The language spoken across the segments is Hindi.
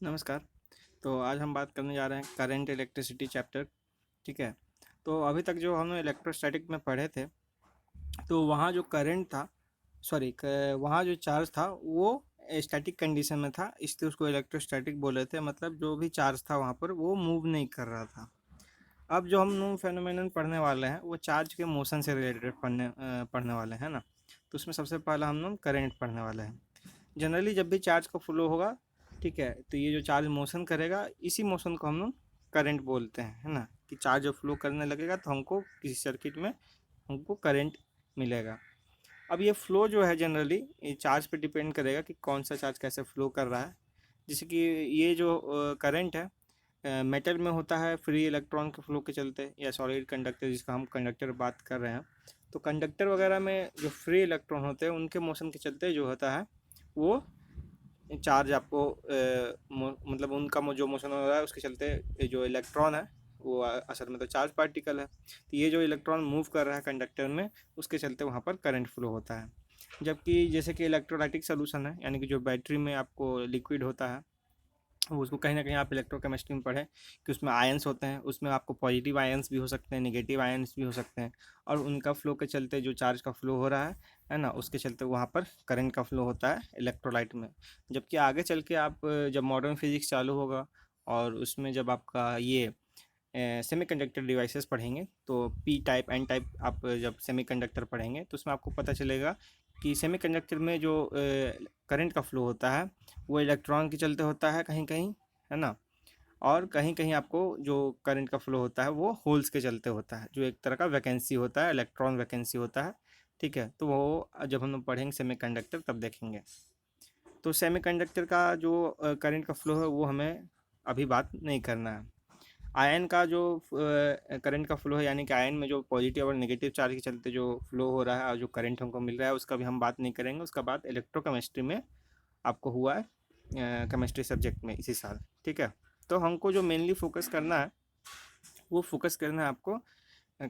नमस्कार। तो आज हम बात करने जा रहे हैं करंट इलेक्ट्रिसिटी चैप्टर। ठीक है। तो अभी तक जो हमने इलेक्ट्रोस्टैटिक में पढ़े थे, तो वहाँ जो करंट था, सॉरी, वहाँ जो चार्ज था वो स्टैटिक कंडीशन में था, इसलिए उसको इलेक्ट्रोस्टैटिक बोले थे। मतलब जो भी चार्ज था वहाँ पर वो मूव नहीं कर रहा था। अब जो हम लोग फेनोमेनन पढ़ने वाले हैं वो चार्ज के मोशन से रिलेटेड पढ़ने वाले हैं ना। तो उसमें सबसे पहला हम लोग करंट पढ़ने वाले हैं। जनरली जब भी चार्ज का फ्लो होगा, ठीक है, तो ये जो चार्ज मोशन करेगा इसी मोशन को हम लोग करंट बोलते हैं, है ना। कि चार्ज जब फ्लो करने लगेगा तो हमको किसी सर्किट में हमको करंट मिलेगा। अब ये फ्लो जो है जनरली ये चार्ज पे डिपेंड करेगा कि कौन सा चार्ज कैसे फ्लो कर रहा है। जैसे कि ये जो करंट है मेटल में होता है फ्री इलेक्ट्रॉन के फ्लो के चलते, या सॉलिड कंडक्टर जिसका हम कंडक्टर बात कर रहे हैं। तो कंडक्टर वगैरह में जो फ्री इलेक्ट्रॉन होते हैं उनके मोशन के चलते जो होता है वो चार्ज आपको मतलब उनका जो मोशन हो रहा है उसके चलते ये जो इलेक्ट्रॉन है वो असल में तो चार्ज पार्टिकल है, तो ये जो इलेक्ट्रॉन मूव कर रहा है कंडक्टर में उसके चलते वहाँ पर करंट फ्लो होता है। जबकि जैसे कि इलेक्ट्रोलाइटिक सोल्यूशन है, यानी कि जो बैटरी में आपको लिक्विड होता है, उसको कहीं ना कहीं आप इलेक्ट्रोकेमिस्ट्री में पढ़े कि उसमें आयंस होते हैं, उसमें आपको पॉजिटिव आयंस भी हो सकते हैं, नेगेटिव आयंस भी हो सकते हैं। और उनका फ्लो के चलते जो चार्ज का फ्लो हो रहा है ना, उसके चलते वहाँ पर करंट का फ्लो होता है इलेक्ट्रोलाइट में। जबकि आगे चल के आप जब मॉडर्न फिजिक्स चालू होगा और उसमें जब आपका ये सेमीकंडक्टर डिवाइसेस पढ़ेंगे, तो पी टाइप एन टाइप आप जब सेमीकंडक्टर पढ़ेंगे तो उसमें आपको पता चलेगा कि सेमीकंडक्टर में जो करंट का फ्लो होता है वो इलेक्ट्रॉन के चलते होता है कहीं कहीं, है ना। और कहीं कहीं आपको जो करंट का फ्लो होता है वो होल्स के चलते होता है, जो एक तरह का वैकेंसी होता है, इलेक्ट्रॉन वैकेंसी होता है। ठीक है, तो वो जब हम लोग पढ़ेंगे सेमीकंडक्टर तब देखेंगे। तो सेमीकंडक्टर का जो करंट का फ्लो है वो हमें अभी बात नहीं करना है। आयन का जो करंट का फ्लो है, यानी कि आयन में जो पॉजिटिव और नेगेटिव चार्ज के चलते जो फ्लो हो रहा है और जो करंट हमको मिल रहा है उसका भी हम बात नहीं करेंगे। उसका बात इलेक्ट्रोकेमिस्ट्री में आपको हुआ है, केमिस्ट्री सब्जेक्ट में इसी साल। ठीक है। तो हमको जो मेनली फोकस करना है वो फोकस करना है आपको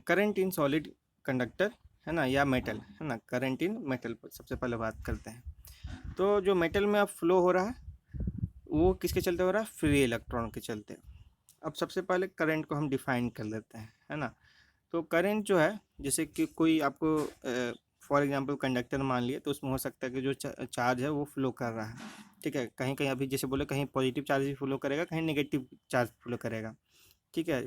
करंट इन सॉलिड कंडक्टर, है ना, या मेटल, है ना। करंट इन मेटल पर सबसे पहले बात करते हैं। तो जो मेटल में अब फ्लो हो रहा है वो किसके चलते हो रहा है? फ्री इलेक्ट्रॉन के चलते। अब सबसे पहले करंट को हम डिफाइन कर लेते हैं, है ना। तो करंट जो है, जैसे कि कोई आपको फॉर एग्जांपल कंडक्टर मान लिए, तो उसमें हो सकता है कि जो चार्ज है वो फ्लो कर रहा है। ठीक है, कहीं कहीं अभी जैसे बोले कहीं पॉजिटिव चार्ज भी फ्लो करेगा, कहीं नेगेटिव चार्ज फ्लो करेगा। ठीक है,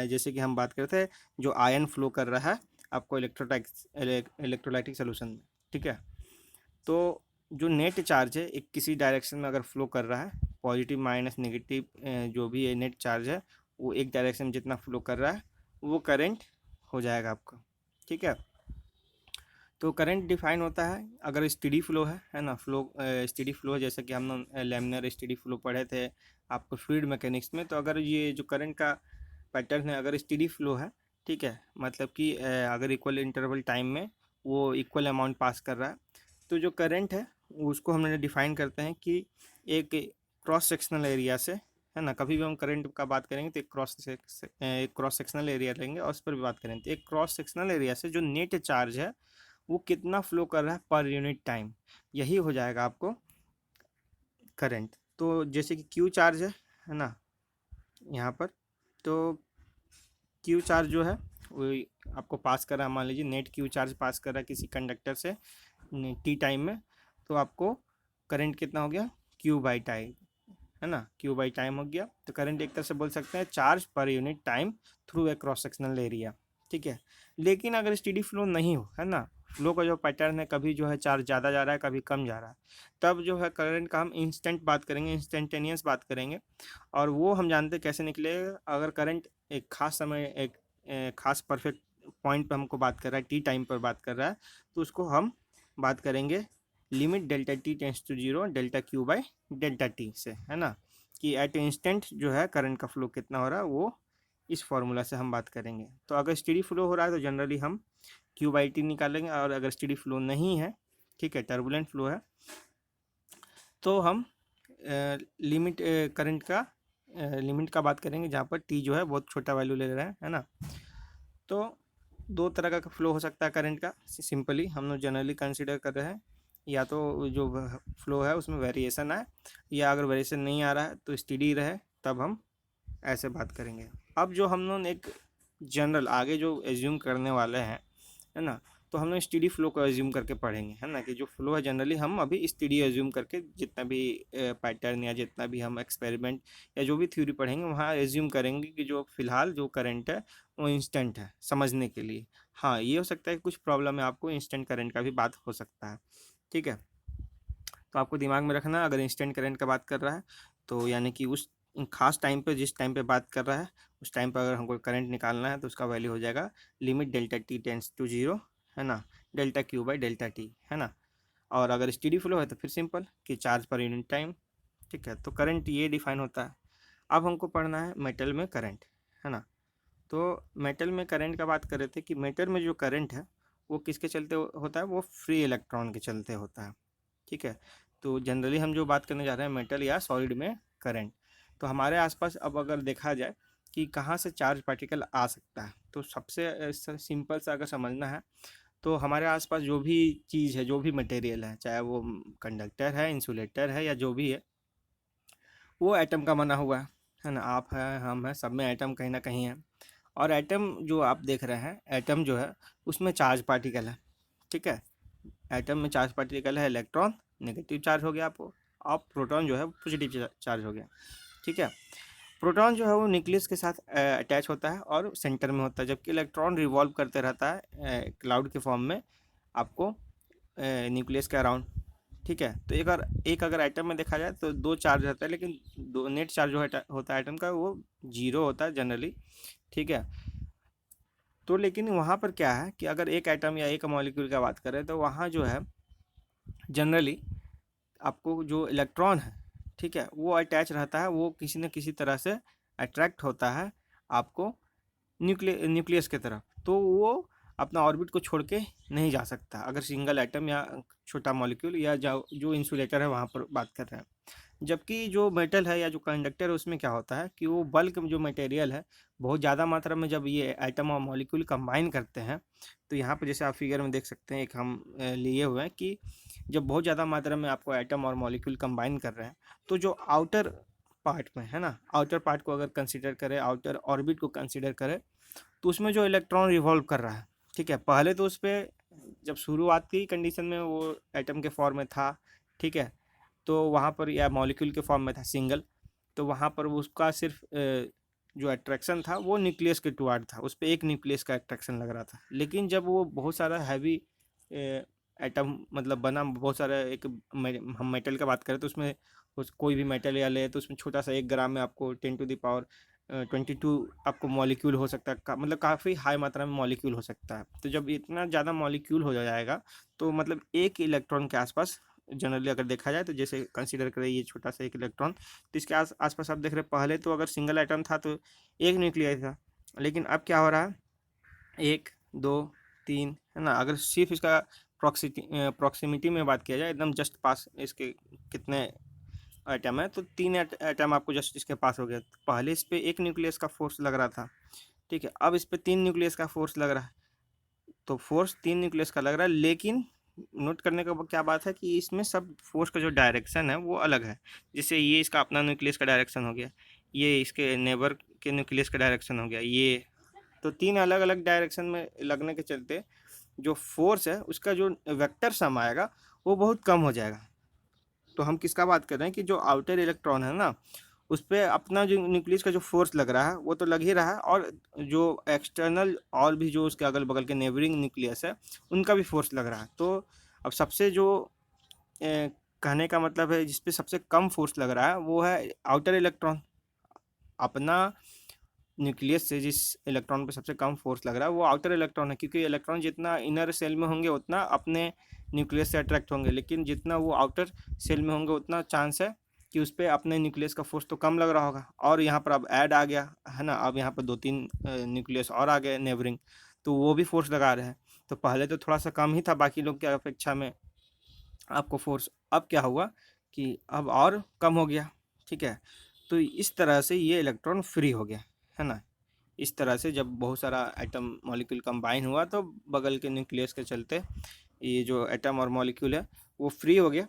जैसे कि हम बात करते हैं जो आयन फ्लो कर रहा है आपको इलेक्ट्रोलाइटिक सोल्यूशन में। ठीक है। तो जो नेट चार्ज है एक किसी डायरेक्शन में अगर फ्लो कर रहा है, पॉजिटिव माइनस नेगेटिव जो भी ये नेट चार्ज है वो एक डायरेक्शन में जितना फ्लो कर रहा है वो करंट हो जाएगा आपका। ठीक है। तो करंट डिफाइन होता है अगर स्टेडी फ्लो है ना। फ्लो स्टेडी फ्लो है, जैसे कि हम लोग लैमिनर स्टेडी फ्लो पढ़े थे आपको फ्लूइड मैकेनिक्स में। तो अगर ये जो करंट का पैटर्न है अगर स्टेडी फ्लो है, ठीक है, मतलब कि अगर इक्वल इंटरवल टाइम में वो इक्वल अमाउंट पास कर रहा है, तो जो करंट है उसको हम डिफाइन करते हैं कि एक क्रॉस सेक्शनल एरिया से, है ना। कभी भी हम करंट का बात करेंगे तो एक क्रॉस सेक्शनल एरिया लेंगे और उस पर भी बात करेंगे, तो एक क्रॉस सेक्शनल एरिया से जो नेट चार्ज है वो कितना फ्लो कर रहा है पर यूनिट टाइम, यही हो जाएगा आपको करंट। तो जैसे कि क्यू चार्ज है ना यहाँ पर, तो क्यू चार्ज जो है वो आपको पास कर रहा है, मान लीजिए नेट क्यू चार्ज पास कर रहा है किसी कंडक्टर से टी टाइम में, तो आपको करंट कितना हो गया? क्यू बाई टाइम, है ना। क्यू बाई टाइम हो गया। तो करंट एक तरह से बोल सकते हैं charge per unit time through a cross sectional area. ठीक है। लेकिन अगर स्टेडी फ्लो नहीं हो, है ना, फ्लो का जो पैटर्न है कभी जो है चार्ज ज़्यादा जा रहा है कभी कम जा रहा है, तब जो है करंट का हम इंस्टेंट बात करेंगे, इंस्टेंटेनियस बात करेंगे। और वो हम जानते हैं कैसे निकलेगा। अगर करंट एक खास समय एक खास परफेक्ट पॉइंट पे हमको बात कर रहा है, टी टाइम पर बात कर रहा है, तो उसको हम बात करेंगे limit delta T tends to zero delta Q by delta T से, है ना। कि एट इंस्टेंट जो है करंट का फ्लो कितना हो रहा है वो इस फॉर्मूला से हम बात करेंगे। तो अगर स्टेडी फ्लो हो रहा है तो जनरली हम क्यू बाई टी निकालेंगे, और अगर स्टेडी फ्लो नहीं है, ठीक है, टर्बुलेंट फ्लो है, तो हम लिमिट करंट का लिमिट का बात करेंगे जहाँ पर टी जो है बहुत छोटा वैल्यू ले रहा है ना। तो दो तरह का फ्लो हो सकता है करंट का, सिंपली हम लोग जनरली कंसिडर कर रहे हैं या तो जो फ्लो है उसमें वेरिएशन आए, या अगर वेरिएशन नहीं आ रहा है तो स्टेडी रहे, तब हम ऐसे बात करेंगे। अब जो हम लोग एक जनरल आगे जो एज्यूम करने वाले हैं, है ना, तो हम लोग स्टेडी फ्लो को एज्यूम करके पढ़ेंगे, है ना, कि जो फ्लो है जनरली हम अभी स्टेडी एज्यूम करके जितना भी पैटर्न या जितना भी हम एक्सपेरिमेंट या जो भी थ्योरी पढ़ेंगे वहाँ एज्यूम करेंगे कि जो फिलहाल जो करंट है वो इंस्टेंट है समझने के लिए। हाँ, ये हो सकता है कि कुछ प्रॉब्लम है आपको इंस्टेंट करंट का भी बात हो सकता है, ठीक है। तो आपको दिमाग में रखना, अगर इंस्टेंट करंट का बात कर रहा है तो यानी कि उस खास टाइम पे जिस टाइम पे बात कर रहा है उस टाइम पर अगर हमको करंट निकालना है तो उसका वैल्यू हो जाएगा limit delta T tends to zero, है ना, delta Q by delta T, है ना। और अगर स्टेडी फ्लो है तो फिर सिंपल कि चार्ज पर यूनिट टाइम, ठीक है। तो करंट ये डिफाइन होता है। अब हमको पढ़ना है मेटल में करंट, है ना। तो मेटल में करंट का बात कर रहे थे कि मेटल में जो करंट है वो किसके चलते होता है, वो फ्री इलेक्ट्रॉन के चलते होता है, ठीक है। तो जनरली हम जो बात करने जा रहे हैं मेटल या सॉलिड में करंट, तो हमारे आसपास अब अगर देखा जाए कि कहाँ से चार्ज पार्टिकल आ सकता है, तो सबसे सिंपल सा अगर समझना है तो हमारे आसपास जो भी चीज़ है, जो भी मटेरियल है, चाहे वो कंडक्टर है, इंसुलेटर है, या जो भी है, वो एटम का बना हुआ है ना। आप है, हम है, सब में एटम कहीं ना कहीं है। और एटम जो आप देख रहे हैं, एटम जो है उसमें चार्ज पार्टिकल है, ठीक है। एटम में चार्ज पार्टिकल है, इलेक्ट्रॉन नेगेटिव चार्ज हो गया आपको, और प्रोटॉन जो है पॉजिटिव चार्ज हो गया, ठीक है। प्रोटॉन जो है वो न्यूक्लियस के साथ अटैच होता है और सेंटर में होता है, जबकि इलेक्ट्रॉन रिवॉल्व करते रहता है क्लाउड के फॉर्म में आपको न्यूक्लियस के अराउंड, ठीक है। तो एक अगर एटम में देखा जाए तो दो चार्ज रहता है, लेकिन दो नेट चार्ज जो होता है एटम का वो जीरो होता है जनरली, ठीक है। तो लेकिन वहाँ पर क्या है कि अगर एक एटम या एक मॉलिक्यूल की बात करें तो वहाँ जो है जनरली आपको जो इलेक्ट्रॉन है, ठीक है, वो अटैच रहता है, वो किसी न किसी तरह से अट्रैक्ट होता है आपको न्यूक्लियस की तरफ, तो वो अपना ऑर्बिट को छोड़ के नहीं जा सकता अगर सिंगल एटम या छोटा मॉलिक्यूल या जो इंसुलेटर है वहाँ पर बात कर रहे हैं। जबकि जो मेटल है या जो कंडक्टर है उसमें क्या होता है कि वो बल्क जो मटेरियल है बहुत ज़्यादा मात्रा में जब ये एटम और मॉलिक्यूल कंबाइन करते हैं, तो यहाँ पर जैसे आप फिगर में देख सकते हैं, एक हम लिए हुए हैं कि जब बहुत ज़्यादा मात्रा में आपको एटम और मॉलिक्यूल कंबाइन कर रहे हैं तो जो आउटर पार्ट में है ना, आउटर पार्ट को अगर कंसिडर करें, आउटर ऑर्बिट को कंसिडर करें, तो उसमें जो इलेक्ट्रॉन रिवॉल्व कर रहा है, ठीक है, पहले तो उस पर जब शुरुआती कंडीशन में वो एटम के फॉर्म में था, ठीक है, तो वहाँ पर या मॉलिक्यूल के फॉर्म में था सिंगल, तो वहाँ पर उसका सिर्फ जो अट्रैक्शन था वो न्यूक्लियस के टुवार्ड था, उस पर एक न्यूक्लियस का अट्रैक्शन लग रहा था। लेकिन जब वो बहुत सारा हैवी एटम मतलब बना, बहुत सारा एक हम मेटल का बात करें तो उसमें कोई भी मेटल या ले तो उसमें छोटा सा 1 ग्राम में आपको 10 टू द पावर 22 आपको मॉलिक्यूल हो सकता है मतलब काफ़ी हाई मात्रा में मॉलिक्यूल हो सकता है। तो जब इतना ज़्यादा मॉलिक्यूल हो जाएगा तो मतलब एक इलेक्ट्रॉन के आसपास जनरली अगर देखा जाए तो जैसे कंसीडर करें ये छोटा सा एक इलेक्ट्रॉन, तो इसके आसपास आप देख रहे हैं पहले तो अगर सिंगल एटम था तो एक न्यूक्लियस था, लेकिन अब क्या हो रहा है, एक दो तीन, है ना। अगर सिर्फ इसका प्रॉक्सिमिटी में बात किया जाए एकदम जस्ट पास इसके कितने एटम है, तो 3 एटम आपको जस्ट इसके पास हो गया। तो पहले इस पे एक न्यूक्लियस का फोर्स लग रहा था, ठीक है, अब इस पे 3 न्यूक्लियस का फोर्स लग रहा है। तो फोर्स 3 न्यूक्लियस का लग रहा है, लेकिन नोट करने का क्या बात है कि इसमें सब फोर्स का जो डायरेक्शन है वो अलग है। जैसे ये इसका अपना न्यूक्लियस का डायरेक्शन हो गया, ये इसके नेबर के न्यूक्लियस का डायरेक्शन हो गया, ये तो 3 अलग अलग डायरेक्शन में लगने के चलते जो फोर्स है उसका जो वेक्टर सम आएगा वो बहुत कम हो जाएगा। तो हम किसका बात कर रहे हैं कि जो आउटर इलेक्ट्रॉन है ना उस पर अपना जो न्यूक्लियस का जो फोर्स लग रहा है वो तो लग ही रहा है, और जो एक्सटर्नल और भी जो उसके अगल बगल के नेबरिंग न्यूक्लियस है उनका भी फोर्स लग रहा है। तो अब सबसे जो कहने का मतलब है जिसपे सबसे कम फोर्स लग रहा है वो है आउटर इलेक्ट्रॉन। अपना न्यूक्लियस से जिस इलेक्ट्रॉन पे सबसे कम फोर्स लग रहा है वो आउटर इलेक्ट्रॉन है, क्योंकि इलेक्ट्रॉन जितना इनर सेल में होंगे उतना अपने न्यूक्लियस से अट्रैक्ट होंगे, लेकिन जितना वो आउटर सेल में होंगे उतना चांस है कि उस पर अपने न्यूक्लियस का फोर्स तो कम लग रहा होगा। और यहाँ पर अब ऐड आ गया है ना, अब यहाँ पर 2-3 न्यूक्लियस और आ गए नेबरिंग, तो वो भी फोर्स लगा रहे हैं। तो पहले तो थोड़ा सा कम ही था बाकी लोग की अपेक्षा में आपको फोर्स, अब क्या हुआ कि अब और कम हो गया, ठीक है। तो इस तरह से ये इलेक्ट्रॉन फ्री हो गया, है ना। इस तरह से जब बहुत सारा एटम मॉलिक्यूल कंबाइन हुआ तो बगल के न्यूक्लियस के चलते ये जो एटम और मॉलिक्यूल है वो फ्री हो गया,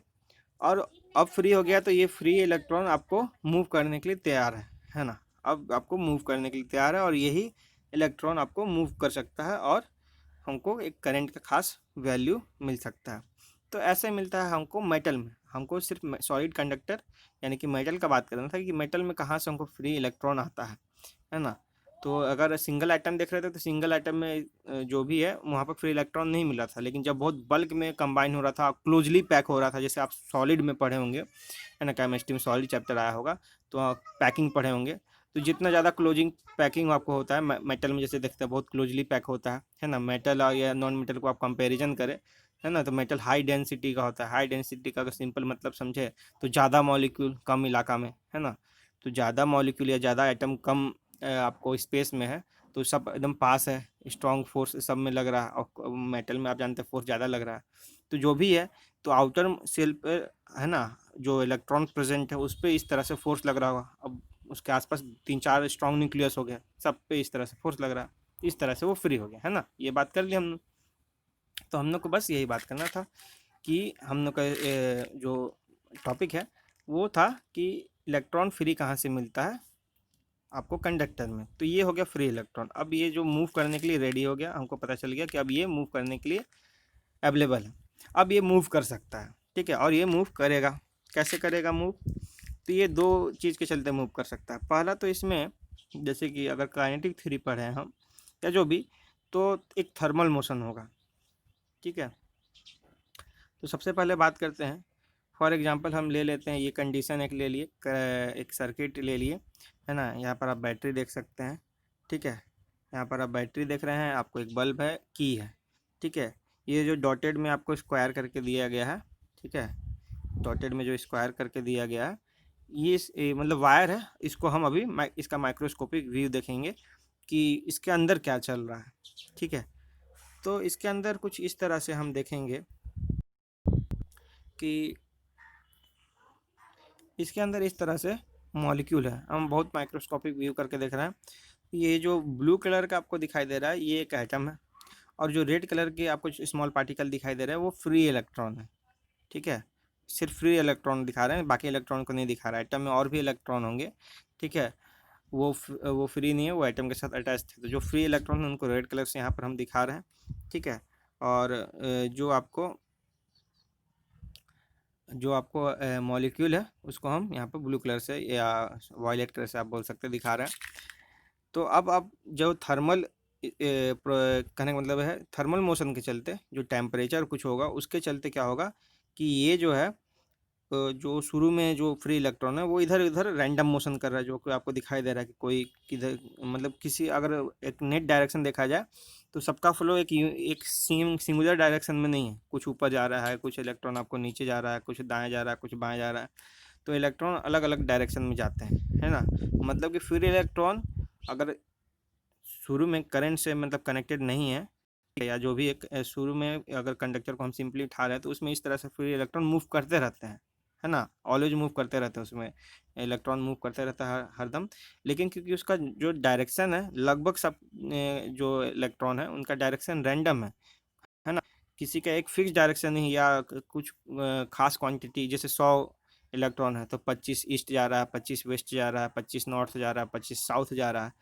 और अब फ्री हो गया तो ये फ्री इलेक्ट्रॉन आपको मूव करने के लिए तैयार है ना। अब आपको मूव करने के लिए तैयार है, और यही इलेक्ट्रॉन आपको मूव कर सकता है, और हमको एक करंट का खास वैल्यू मिल सकता है। तो ऐसे मिलता है हमको मेटल में। हमको सिर्फ सॉलिड कंडक्टर यानी कि मेटल का बात करना था कि मेटल में कहाँ से हमको फ्री इलेक्ट्रॉन आता है ना। तो अगर सिंगल आइटम देख रहे थे तो सिंगल आइटम में जो भी है वहाँ पर फ्री इलेक्ट्रॉन नहीं मिला था, लेकिन जब बहुत बल्क में कंबाइन हो रहा था, क्लोजली पैक हो रहा था, जैसे आप सॉलिड में पढ़े होंगे है ना, केमिस्ट्री में सॉलिड चैप्टर आया होगा तो आप पैकिंग पढ़े होंगे। तो जितना ज़्यादा क्लोजिंग पैकिंग आपको होता है मेटल में, जैसे देखते हैं बहुत क्लोजली पैक होता है ना, मेटल और या नॉन मेटल को आप कंपेरिजन करें है ना, तो मेटल हाई डेंसिटी का होता है। हाई डेंसिटी का अगर सिंपल मतलब समझे तो ज़्यादा मॉलिक्यूल कम इलाका में है ना। तो ज़्यादा मॉलिक्यूल या ज़्यादा आइटम कम आपको स्पेस में है, तो सब एकदम पास है, स्ट्रॉन्ग फोर्स सब में लग रहा है, और मेटल में आप जानते हैं फोर्स ज़्यादा लग रहा है। तो जो भी है, तो आउटर सेल पे है ना जो इलेक्ट्रॉन प्रेजेंट है उस पर इस तरह से फोर्स लग रहा होगा। अब उसके आसपास 3-4 स्ट्रॉन्ग न्यूक्लियस हो गया, सब पे इस तरह से फोर्स लग रहा है, इस तरह से वो फ्री हो गया है ना। ये बात कर ली हमने। तो हम लोग को बस यही बात करना था कि हम लोग का जो टॉपिक है वो था कि इलेक्ट्रॉन फ्री कहाँ से मिलता है आपको कंडक्टर में। तो ये हो गया फ्री इलेक्ट्रॉन। अब ये जो मूव करने के लिए रेडी हो गया, हमको पता चल गया कि अब ये मूव करने के लिए अवेलेबल है। अब ये मूव कर सकता है, ठीक है, और ये मूव करेगा। कैसे करेगा मूव? तो ये दो चीज़ के चलते मूव कर सकता है। पहला तो इसमें जैसे कि अगर काइनेटिक थ्योरी पढ़े हैं हम या जो भी, तो एक थर्मल मोशन होगा, ठीक है। तो सबसे पहले बात करते हैं, फॉर एग्जांपल हम ले लेते हैं ये कंडीशन एक ले लिए, एक सर्किट ले लिए है ना। यहाँ पर आप बैटरी देख सकते हैं, ठीक है। यहाँ पर आप बैटरी देख रहे हैं, आपको एक बल्ब है, की है, ठीक है। ये जो डॉटेड में आपको स्क्वायर करके दिया गया है, ठीक है, डॉटेड में जो स्क्वायर करके दिया गया है, ये मतलब वायर है। इसको हम अभी इसका माइक्रोस्कोपिक व्यू देखेंगे कि इसके अंदर क्या चल रहा है, ठीक है। तो इसके अंदर कुछ इस तरह से हम देखेंगे कि इसके अंदर इस तरह से मॉलिक्यूल है। हम बहुत माइक्रोस्कोपिक व्यू करके देख रहे हैं। ये जो ब्लू कलर का आपको दिखाई दे रहा है ये एक एटम है, और जो रेड कलर के आपको स्मॉल पार्टिकल दिखाई दे रहा है वो फ्री इलेक्ट्रॉन है, ठीक है। सिर्फ फ्री इलेक्ट्रॉन दिखा रहे हैं, बाकी इलेक्ट्रॉन को नहीं दिखा रहा है। एटम में और भी इलेक्ट्रॉन होंगे, ठीक है, वो फ्री नहीं है, वो एटम के साथ अटैच थे। तो जो फ्री इलेक्ट्रॉन है उनको रेड कलर से यहाँ पर हम दिखा रहे हैं, ठीक है। और जो आपको मॉलिक्यूल है उसको हम यहाँ पर ब्लू कलर से या वायलेट कलर से आप बोल सकते हैं दिखा रहे हैं। तो अब जो थर्मल कहने का मतलब है थर्मल मोशन के चलते जो टेम्परेचर कुछ होगा उसके चलते क्या होगा कि ये जो है जो शुरू में जो फ्री इलेक्ट्रॉन है वो इधर उधर रैंडम मोशन कर रहा है, जो कि आपको दिखाई दे रहा है कि कोई किधर मतलब किसी अगर एक नेट डायरेक्शन देखा जाए तो सबका फ्लो एक सिंगुलर डायरेक्शन में नहीं है। कुछ ऊपर जा रहा है, कुछ इलेक्ट्रॉन आपको नीचे जा रहा है, कुछ दाएं जा रहा है, कुछ बाएं जा रहा है। तो इलेक्ट्रॉन अलग अलग डायरेक्शन में जाते हैं, है ना। मतलब कि फ्री इलेक्ट्रॉन अगर शुरू में करंट से मतलब कनेक्टेड नहीं है, या जो भी एक शुरू में अगर कंडक्टर को हम सिंपली उठा रहे हैं तो उसमें इस तरह से फ्री इलेक्ट्रॉन मूव करते रहते हैं, है ना। ऑलवेज मूव करते रहते हैं, उसमें इलेक्ट्रॉन मूव करते रहता है हरदम। लेकिन क्योंकि उसका जो डायरेक्शन है लगभग सब जो इलेक्ट्रॉन है उनका डायरेक्शन रैंडम है ना। किसी का एक फिक्स डायरेक्शन नहीं, या कुछ खास क्वांटिटी जैसे 100 इलेक्ट्रॉन है तो 25 ईस्ट जा रहा है, 25 वेस्ट जा रहा है, 25 नॉर्थ जा रहा है, 25 साउथ जा रहा है।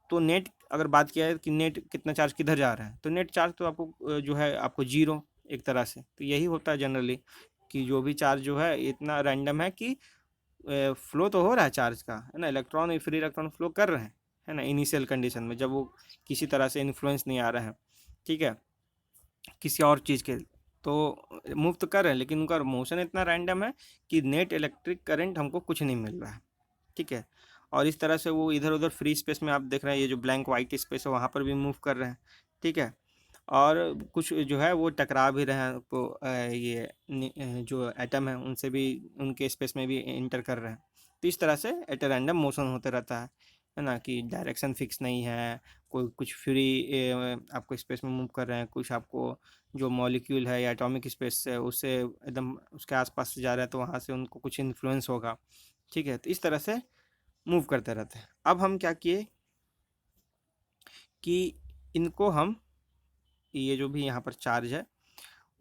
तो नेट अगर बात किया है कि नेट कितना चार्ज किधर जा रहा है, तो नेट चार्ज तो आपको जो है आपको जीरो एक तरह से। तो यही होता है जनरली कि जो भी चार्ज जो है इतना रैंडम है कि फ्लो तो हो रहा है चार्ज का, है ना। इलेक्ट्रॉन फ्री इलेक्ट्रॉन फ्लो कर रहे हैं, है ना, इनिशियल कंडीशन में जब वो किसी तरह से इन्फ्लुएंस नहीं आ रहा है, ठीक है, किसी और चीज़ के। तो मूव तो कर रहे हैं लेकिन उनका मोशन इतना रैंडम है कि नेट इलेक्ट्रिक करंट हमको कुछ नहीं मिल रहा है, ठीक है। और इस तरह से वो इधर उधर फ्री स्पेस में आप देख रहे हैं ये जो ब्लैंक वाइट स्पेस है वहाँ पर भी मूव कर रहे हैं, ठीक है। और कुछ जो है वो टकरा भी रहे हैं, तो जो एटम है उनसे भी उनके स्पेस में भी इंटर कर रहे हैं। तो इस तरह से एट रैंडम मोशन होते रहता है ना, कि डायरेक्शन फिक्स नहीं है। कोई कुछ फ्री आपको स्पेस में मूव कर रहे हैं, कुछ आपको जो मॉलिक्यूल है या एटॉमिक स्पेस है उससे एकदम उसके आसपास से जा रहा है तो वहाँ से उनको कुछ इन्फ्लुएंस होगा, ठीक है। तो इस तरह से मूव करते रहते हैं। अब हम क्या किए कि इनको हम ये जो भी यहाँ पर चार्ज है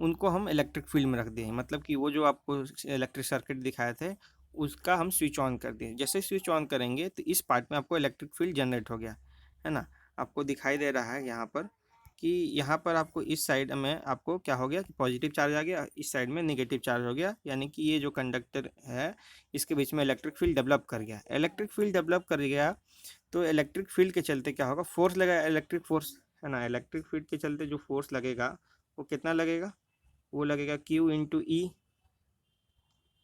उनको हम इलेक्ट्रिक फील्ड में रख दिए, मतलब कि वो जो आपको इलेक्ट्रिक सर्किट दिखाए थे उसका हम स्विच ऑन कर दिए। जैसे स्विच ऑन करेंगे तो इस पार्ट में आपको इलेक्ट्रिक फील्ड जनरेट हो गया, है ना। आपको दिखाई दे रहा है यहाँ पर कि यहाँ पर आपको इस साइड में आपको क्या हो गया कि पॉजिटिव चार्ज आ गया, इस साइड में नेगेटिव चार्ज हो गया, यानी कि ये जो कंडक्टर है इसके बीच में इलेक्ट्रिक फील्ड डेवलप कर गया। इलेक्ट्रिक फील्ड डेवलप कर गया तो इलेक्ट्रिक फील्ड के चलते क्या होगा, फोर्स लगेगा, इलेक्ट्रिक फोर्स, है ना। इलेक्ट्रिक फील्ड के चलते जो फोर्स लगेगा वो कितना लगेगा, वो लगेगा Q इंटू ई,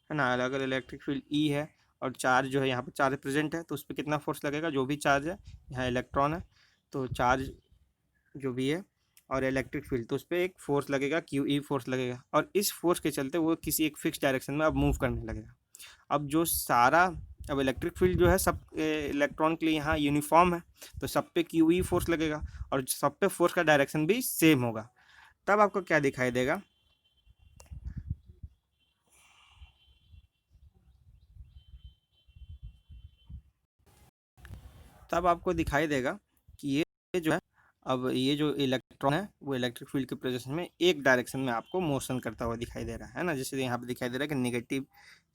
है ना। अगर इलेक्ट्रिक फील्ड ई है और चार्ज जो है यहाँ पर चार्ज प्रेजेंट है तो उस पर कितना फोर्स लगेगा, जो भी चार्ज है, यहाँ इलेक्ट्रॉन है तो चार्ज जो भी है और इलेक्ट्रिक फील्ड तो उस पर एक फोर्स लगेगा, क्यू ई फोर्स लगेगा, और इस फोर्स के चलते वो किसी एक फिक्स डायरेक्शन में अब मूव करने लगेगा। अब जो सारा, अब इलेक्ट्रिक फील्ड जो है सब इलेक्ट्रॉन के लिए यहाँ यूनिफॉर्म है तो सब पे क्यू ई फोर्स लगेगा और सब पे फोर्स का डायरेक्शन भी सेम होगा। तब आपको क्या दिखाई देगा, तब आपको दिखाई देगा कि ये जो है, अब ये जो इलेक्ट्रॉन है वो इलेक्ट्रिक फील्ड के प्रेजेंस में एक डायरेक्शन में आपको मोशन करता हुआ दिखाई दे रहा है ना। जैसे यहाँ पे दिखाई दे रहा है कि नेगेटिव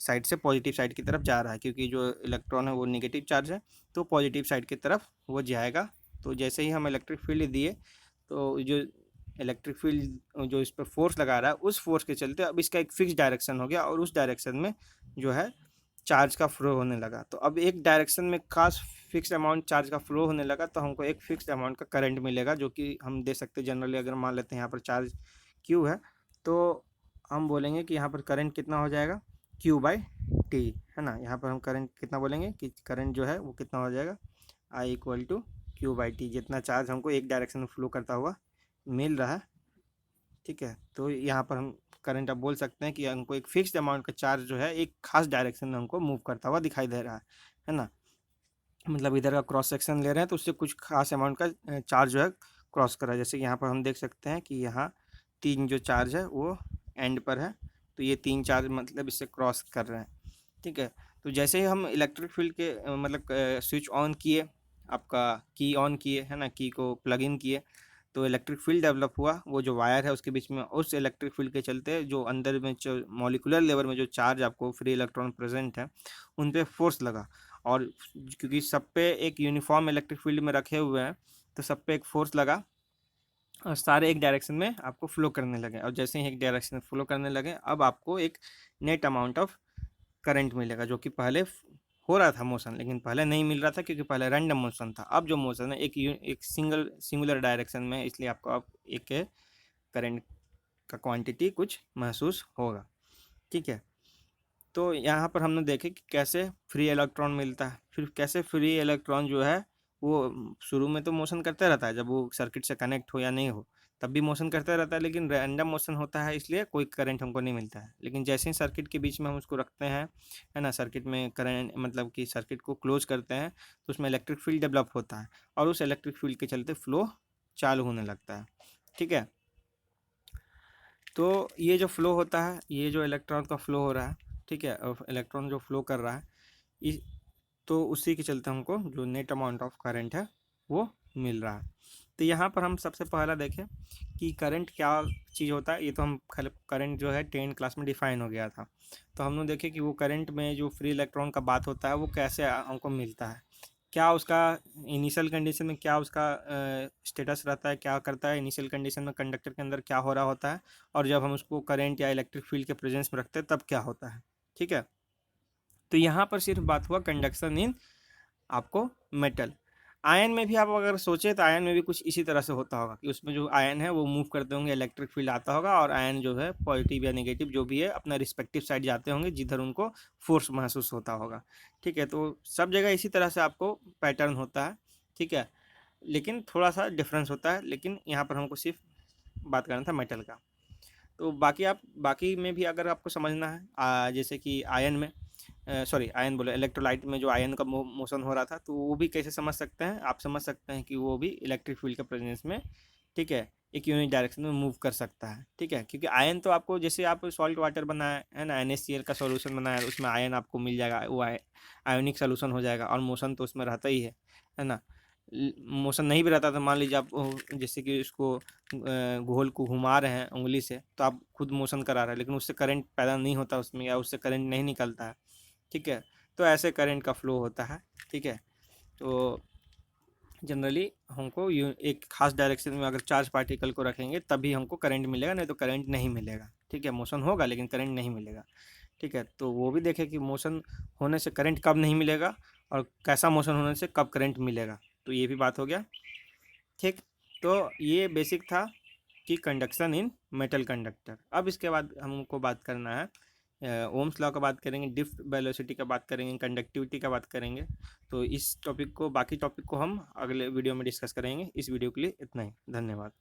साइड से पॉजिटिव साइड की तरफ जा रहा है, क्योंकि जो इलेक्ट्रॉन है वो नेगेटिव चार्ज है तो पॉजिटिव साइड की तरफ वो जाएगा। तो जैसे ही हम इलेक्ट्रिक फील्ड दिए तो जो इलेक्ट्रिक फील्ड जो इस पर फोर्स लगा रहा है उस फोर्स के चलते अब इसका एक फिक्स डायरेक्शन हो गया और उस डायरेक्शन में जो है चार्ज का फ्लो होने लगा। तो अब एक डायरेक्शन में खास फिक्स अमाउंट चार्ज का फ्लो होने लगा तो हमको एक फिक्स अमाउंट का करंट मिलेगा, जो कि हम दे सकते हैं जनरली। अगर मान लेते हैं यहाँ पर चार्ज क्यू है तो हम बोलेंगे कि यहाँ पर करंट कितना हो जाएगा, क्यू बाई टी, है ना। यहाँ पर हम करंट कितना बोलेंगे कि करंट जो है वो कितना हो जाएगा, I equal to Q by T, जितना चार्ज हमको एक डायरेक्शन में फ्लो करता हुआ मिल रहा है, ठीक है। तो यहाँ पर हम करंट अब बोल सकते हैं कि हमको एक फिक्स्ड अमाउंट का चार्ज जो है एक खास डायरेक्शन में हमको मूव करता हुआ दिखाई दे रहा है ना। मतलब इधर का क्रॉस सेक्शन ले रहे हैं तो उससे कुछ खास अमाउंट का चार्ज जो है क्रॉस कर रहा है। जैसे कि यहाँ पर हम देख सकते हैं कि यहाँ 3 जो चार्ज है वो एंड पर है, तो ये 3 चार्ज मतलब इससे क्रॉस कर रहे हैं, ठीक है। तो जैसे ही हम इलेक्ट्रिक फील्ड के मतलब स्विच ऑन किए, आपका की ऑन किए, है ना, की को प्लग इन किए तो इलेक्ट्रिक फील्ड डेवलप हुआ। वो जो वायर है उसके बीच में उस इलेक्ट्रिक फील्ड के चलते जो अंदर में जो मॉलिकुलर लेवल में जो चार्ज आपको फ्री इलेक्ट्रॉन प्रेजेंट है उन पे फोर्स लगा, और क्योंकि सब पे एक यूनिफॉर्म इलेक्ट्रिक फील्ड में रखे हुए हैं तो सब पे एक फोर्स लगा और सारे एक डायरेक्शन में आपको फ्लो करने लगे। और जैसे ही एक डायरेक्शन में फ्लो करने लगे अब आपको एक नेट अमाउंट ऑफ करंट मिलेगा, जो कि पहले हो रहा था मोशन, लेकिन पहले नहीं मिल रहा था क्योंकि पहले रैंडम मोशन था। अब जो मोशन है एक सिंगुलर डायरेक्शन में, इसलिए आपको अब एक करंट का क्वांटिटी कुछ महसूस होगा, ठीक है। तो यहाँ पर हमने देखे कि कैसे फ्री इलेक्ट्रॉन मिलता है, फिर कैसे फ्री इलेक्ट्रॉन जो है वो शुरू में तो मोशन करता रहता है, जब वो सर्किट से कनेक्ट हो या नहीं हो तब भी मोशन करता रहता है, लेकिन रैंडम मोशन होता है इसलिए कोई करंट हमको नहीं मिलता है। लेकिन जैसे ही सर्किट के बीच में हम उसको रखते हैं, है ना, सर्किट में करंट मतलब कि सर्किट को क्लोज करते हैं तो उसमें इलेक्ट्रिक फील्ड डेवलप होता है और उस इलेक्ट्रिक फील्ड के चलते फ्लो चालू होने लगता है, ठीक है। तो ये जो फ्लो होता है, ये जो इलेक्ट्रॉन का फ्लो हो रहा है, ठीक है, और इलेक्ट्रॉन जो फ्लो कर रहा है इस, तो उसी के चलते हमको जो नेट अमाउंट ऑफ करंट है वो मिल रहा है। तो यहाँ पर हम सबसे पहला देखें कि करंट क्या चीज़ होता है। ये तो हम करंट जो है 10 क्लास में डिफाइन हो गया था, तो हमने देखे कि वो करंट में जो फ्री इलेक्ट्रॉन का बात होता है वो कैसे हमको मिलता है, क्या उसका इनिशियल कंडीशन में क्या उसका स्टेटस रहता है, क्या करता है इनिशियल कंडीशन में कंडक्टर के अंदर क्या हो रहा होता है, और जब हम उसको करंट या इलेक्ट्रिक फील्ड के प्रेजेंस में रखते हैं तब क्या होता है, ठीक है। तो यहाँ पर सिर्फ बात हुआ कंडक्शन इन आपको मेटल। आयन में भी आप अगर सोचे तो आयन में भी कुछ इसी तरह से होता होगा कि उसमें जो आयन है वो मूव करते होंगे, इलेक्ट्रिक फील्ड आता होगा और आयन जो है पॉजिटिव या नेगेटिव जो भी है अपना रिस्पेक्टिव साइड जाते होंगे जिधर उनको फोर्स महसूस होता होगा, ठीक है। तो सब जगह इसी तरह से आपको पैटर्न होता है, ठीक है, लेकिन थोड़ा सा डिफरेंस होता है। लेकिन यहाँ पर हमको सिर्फ बात करना था मेटल का। तो बाकी आप बाकी में भी अगर आपको समझना है जैसे कि आयन में सॉरी आयन बोले इलेक्ट्रोलाइट में जो आयन का मोशन हो रहा था तो वो भी कैसे समझ सकते हैं, आप समझ सकते हैं कि वो भी इलेक्ट्रिक फील्ड के प्रेजेंस में, ठीक है, एक यूनिट डायरेक्शन में मूव कर सकता है, ठीक है। क्योंकि आयन तो आपको जैसे आप सॉल्ट वाटर बनाए है ना, NaCl का सॉल्यूशन बनाया उसमें आयन आपको मिल जाएगा, वो आयोनिक सोल्यूशन हो जाएगा और मोशन तो उसमें रहता ही है ना। मोशन नहीं भी रहता तो मान लीजिए आप जैसे कि इसको घोल को घुमा रहे हैं उंगली से, तो आप खुद मोशन करा रहे हैं लेकिन उससे करंट पैदा नहीं होता उसमें, या उससे करंट नहीं निकलता है। ठीक है, तो ऐसे करंट का फ्लो होता है। ठीक है, तो जनरली हमको एक खास डायरेक्शन में अगर चार्ज पार्टिकल को रखेंगे तभी हमको करंट मिलेगा, नहीं तो करंट नहीं मिलेगा। ठीक है, मोशन होगा लेकिन करंट नहीं मिलेगा। ठीक है, तो वो भी देखें कि मोशन होने से करंट कब नहीं मिलेगा और कैसा मोशन होने से कब करंट मिलेगा, तो ये भी बात हो गया। ठीक, तो ये बेसिक था कि कंडक्शन इन मेटल कंडक्टर। अब इसके बाद हमको बात करना है ओम्स लॉ का, बात करेंगे डिफ्ट वेलोसिटी का, बात करेंगे कंडक्टिविटी का, बात करेंगे। तो इस टॉपिक को, बाकी टॉपिक को हम अगले वीडियो में डिस्कस करेंगे। इस वीडियो के लिए इतना ही, धन्यवाद।